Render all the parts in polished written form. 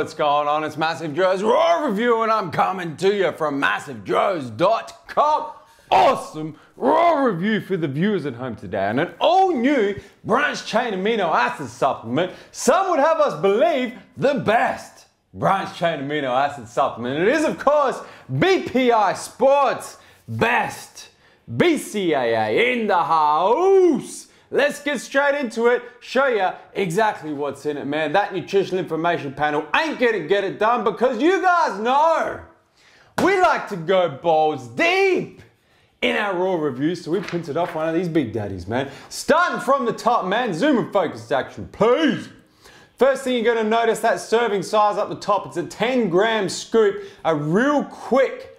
what's going on? It's MassiveJoes RAW review and I'm coming to you from MassiveJoes.com. Awesome raw review for the viewers at home today, and an all new branched chain amino acid supplement. Some would have us believe the best branched chain amino acid supplement. It is, of course, BPI Sports Best BCAA in the house. Let's get straight into it, show you exactly what's in it, man. That nutritional information panel ain't gonna get it done because you guys know we like to go balls deep in our raw reviews, so we printed off one of these big daddies, man. Starting from the top, man, zoom and focus action, please. First thing you're gonna notice, that serving size up the top, it's a 10-gram scoop. A real quick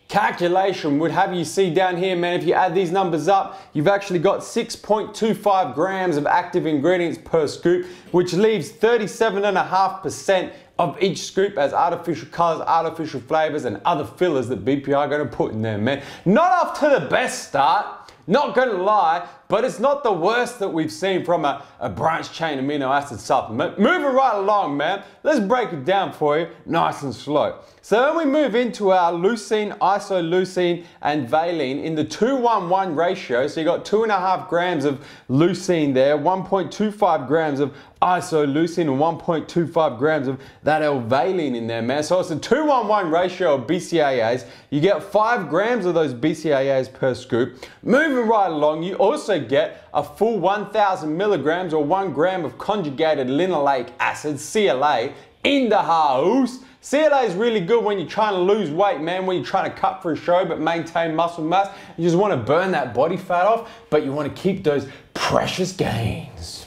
calculation would have you see down here, man, if you add these numbers up, you've actually got 6.25 grams of active ingredients per scoop, which leaves 37.5% of each scoop as artificial colors, artificial flavors, and other fillers that BPI are gonna put in there, man. Not off to the best start, not gonna lie, but it's not the worst that we've seen from a branched chain amino acid supplement. Moving right along, man, let's break it down for you nice and slow. So then we move into our leucine, isoleucine, and valine in the 2:1:1 ratio. So you got 2.5 grams of leucine there, 1.25 grams of isoleucine, and 1.25 grams of that L-valine in there, man. So it's a 2:1:1 ratio of BCAAs. You get 5 grams of those BCAAs per scoop. Moving right along, you also get a full 1,000 milligrams or 1 gram of conjugated linoleic acid, CLA, in the house. CLA is really good when you're trying to lose weight, man, when you're trying to cut for a show but maintain muscle mass. You just want to burn that body fat off, but you want to keep those precious gains.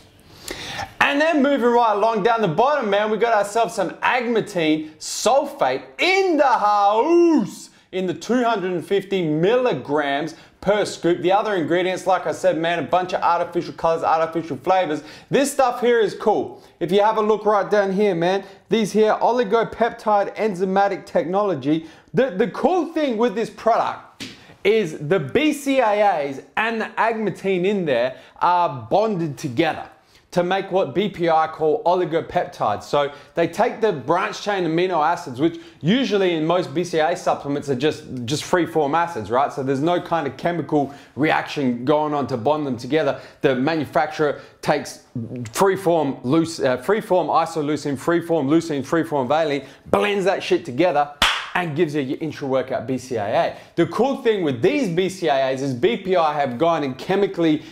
And then moving right along down the bottom, man, we got ourselves some agmatine sulfate in the house in the 250 milligrams per scoop. The other ingredients, like I said, man, a bunch of artificial colors, artificial flavors. This stuff here is cool. If you have a look right down here, man, these here oligopeptide enzymatic technology. The cool thing with this product is the BCAAs and the agmatine in there are bonded together to make what BPI call oligopeptides. So they take the branched chain amino acids, which usually in most BCAA supplements are just free-form acids, right? So there's no kind of chemical reaction going on to bond them together. The manufacturer takes free-form isoleucine, free-form leucine, free-form valine, blends that shit together, and gives you your intra-workout BCAA. The cool thing with these BCAAs is BPI have gone and chemically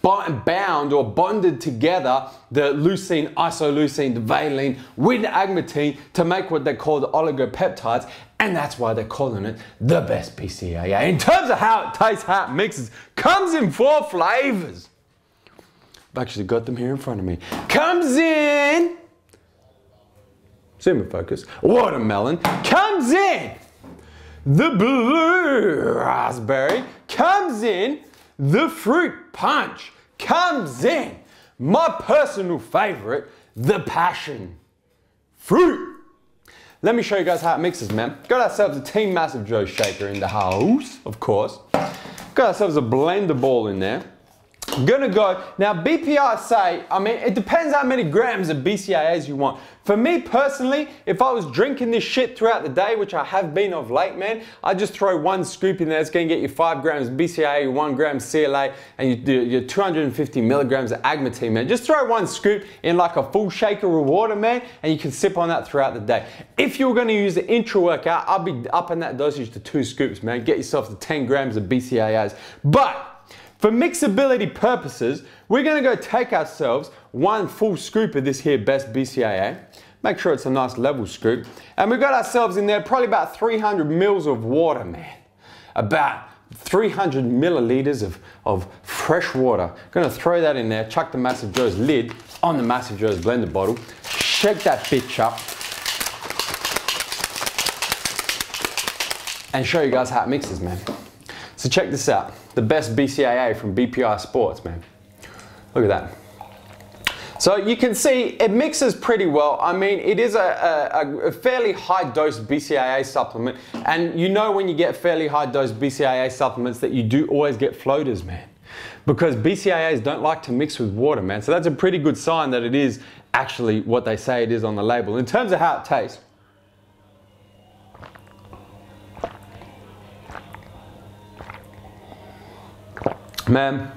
bound or bonded together the leucine, isoleucine, the valine with the agmatine to make what they call the oligopeptides, and that's why they're calling it the best BCAA. In terms of how it tastes, how it mixes, comes in 4 flavors. I've actually got them here in front of me. Comes in, zoom and focus, watermelon, comes in the blue raspberry, comes in the fruit punch, comes in my personal favorite, the passion fruit. Let me show you guys how it mixes, man. Got ourselves a Team MassiveJoes shaker in the house, of course. Got ourselves a blender ball in there. Gonna go, now BPI say, I mean, it depends how many grams of BCAAs you want. For me personally, if I was drinking this shit throughout the day, which I have been of late, man, I just throw 1 scoop in there. It's gonna get you 5 grams BCAA, 1 gram CLA, and you do your 250 milligrams of agmatine, man. Just throw 1 scoop in like a full shaker of water, man, and you can sip on that throughout the day. If you're gonna use the intra-workout, I'll be upping that dosage to 2 scoops, man. Get yourself to 10 grams of BCAAs. But for mixability purposes, we're gonna go take ourselves 1 full scoop of this here best BCAA. Make sure it's a nice level scoop. And we've got ourselves in there probably about 300 mils of water, man. About 300 milliliters of fresh water. Gonna throw that in there, chuck the MassiveJoes lid on the MassiveJoes blender bottle, shake that bitch up, and show you guys how it mixes, man. So check this out, the best BCAA from BPI Sports, man. Look at that. So you can see it mixes pretty well. I mean, it is a fairly high dose BCAA supplement, and you know when you get fairly high dose BCAA supplements that you do always get floaters, man. because BCAAs don't like to mix with water, man. So that's a pretty good sign that it is actually what they say it is on the label. In terms of how it tastes, man,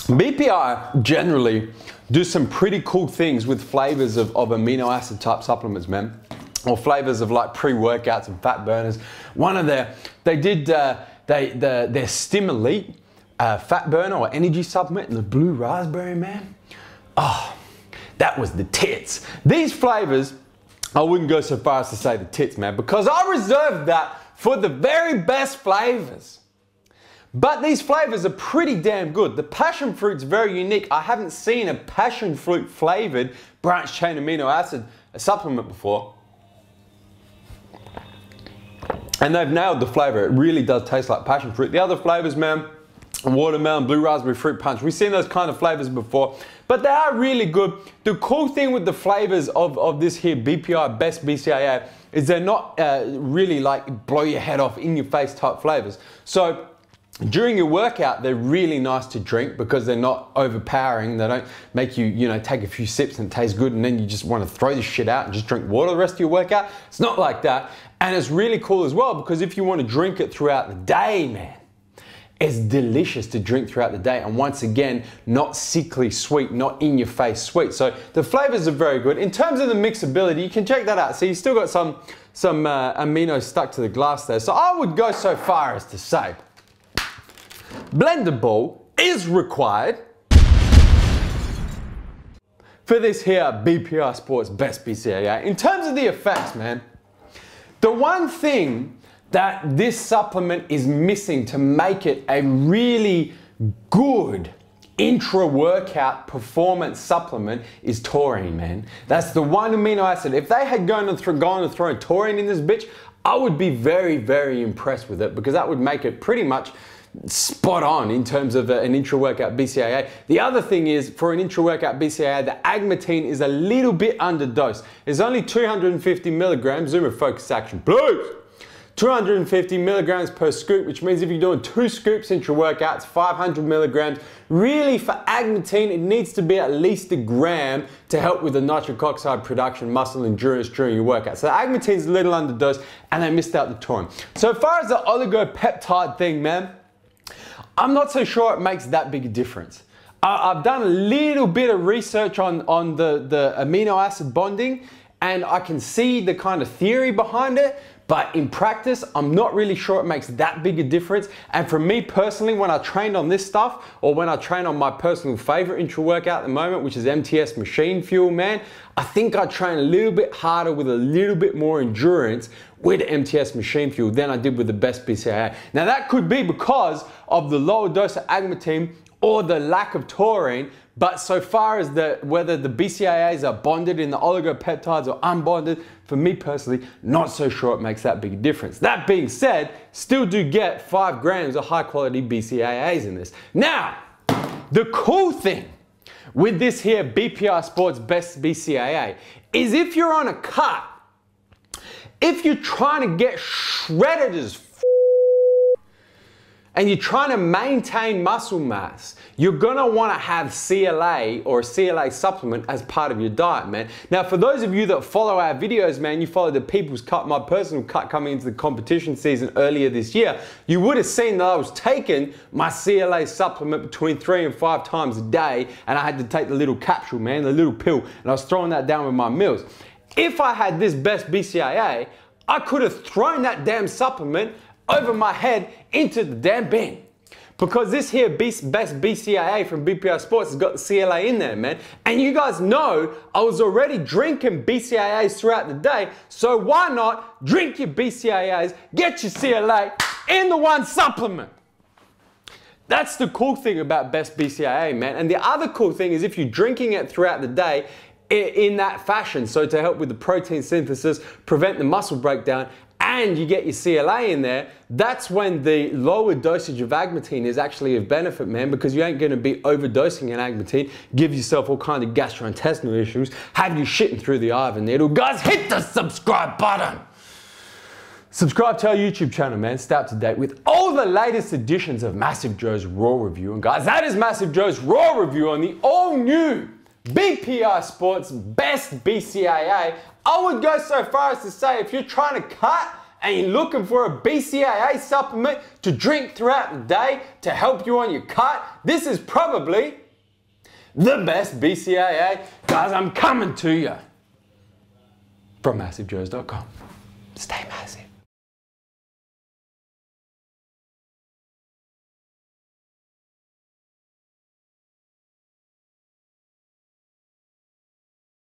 BPI generally do some pretty cool things with flavors of amino acid type supplements, man, or flavors of like pre-workouts and fat burners. One of their Stimulate fat burner or energy supplement in the blue raspberry, man. Oh, that was the tits. These flavors, I wouldn't go so far as to say the tits, man, because I reserved that for the very best flavors. But these flavors are pretty damn good. The passion fruit's very unique. I haven't seen a passion fruit flavored branched chain amino acid supplement before. And they've nailed the flavor. It really does taste like passion fruit. The other flavors, man, watermelon, blue raspberry fruit punch. We've seen those kind of flavors before, but they are really good. The cool thing with the flavors of this here BPI Best BCAA is they're not really like blow your head off in your face type flavors. So during your workout, they're really nice to drink because they're not overpowering. They don't make you, take a few sips and it tastes good and then you just want to throw this shit out and just drink water the rest of your workout. It's not like that. And it's really cool as well because if you want to drink it throughout the day, man, it's delicious to drink throughout the day. And once again, not sickly sweet, not in your face sweet. So the flavors are very good. In terms of the mixability, you can check that out. So you still got some amino stuck to the glass there. So I would go so far as to say, blender bowl is required for this here BPI Sports Best BCAA. In terms of the effects, man, the one thing that this supplement is missing to make it a really good intra-workout performance supplement is taurine, man. That's the one amino acid. If they had gone and thrown taurine in this bitch, I would be very, very impressed with it because that would make it pretty much spot on in terms of an intra-workout BCAA. The other thing is, for an intra-workout BCAA, the agmatine is a little bit underdosed. It's only 250 milligrams, zoom and focus action, please. 250 milligrams per scoop, which means if you're doing 2 scoops intra-workouts, 500 milligrams. Really, for agmatine, it needs to be at least a gram to help with the nitric oxide production, muscle endurance during your workout. So the agmatine's a little underdosed, and they missed out the taurine. So as far as the oligopeptide thing, man, I'm not so sure it makes that big a difference. I've done a little bit of research on the amino acid bonding, and I can see the kind of theory behind it, but in practice, I'm not really sure it makes that big a difference. And for me personally, when I trained on this stuff, or when I train on my personal favorite intra-workout at the moment, which is MTS Machine Fuel, man, I think I train a little bit harder with a little bit more endurance with MTS Machine Fuel than I did with the Best BCAA. Now that could be because of the lower dose of agmatine or the lack of taurine, but so far as whether the BCAAs are bonded in the oligopeptides or unbonded, for me personally, not so sure it makes that big a difference. That being said, still do get 5 grams of high quality BCAAs in this. Now, the cool thing with this here BPI Sports Best BCAA is if you're on a cut, if you're trying to get shredded as and you're trying to maintain muscle mass, you're gonna wanna have CLA or a CLA supplement as part of your diet, man. Now, for those of you that follow our videos, man, you follow the People's Cut, my personal cut coming into the competition season earlier this year, you would have seen that I was taking my CLA supplement between 3 and 5 times a day, and I had to take the little capsule, man, the little pill, and I was throwing that down with my meals. If I had this Best BCAA, I could have thrown that damn supplement over my head into the damn bin. Because this here Best BCAA from BPI Sports has got the CLA in there, man. And you guys know I was already drinking BCAAs throughout the day, so why not drink your BCAAs, get your CLA in the one supplement? That's the cool thing about Best BCAA, man. And the other cool thing is if you're drinking it throughout the day in that fashion, so to help with the protein synthesis, prevent the muscle breakdown, and you get your CLA in there, that's when the lower dosage of agmatine is actually of benefit, man, because you ain't gonna be overdosing in agmatine, give yourself all kinds of gastrointestinal issues, have you shitting through the eye of a needle. Guys, hit the subscribe button. Subscribe to our YouTube channel, man. Stay up to date with all the latest editions of MassiveJoes RAW Review. And guys, that is MassiveJoes RAW Review on the all new BPI Sports Best BCAA. I would go so far as to say if you're trying to cut and you're looking for a BCAA supplement to drink throughout the day to help you on your cut, this is probably the best BCAA. Guys, I'm coming to you from MassiveJoes.com. Stay massive.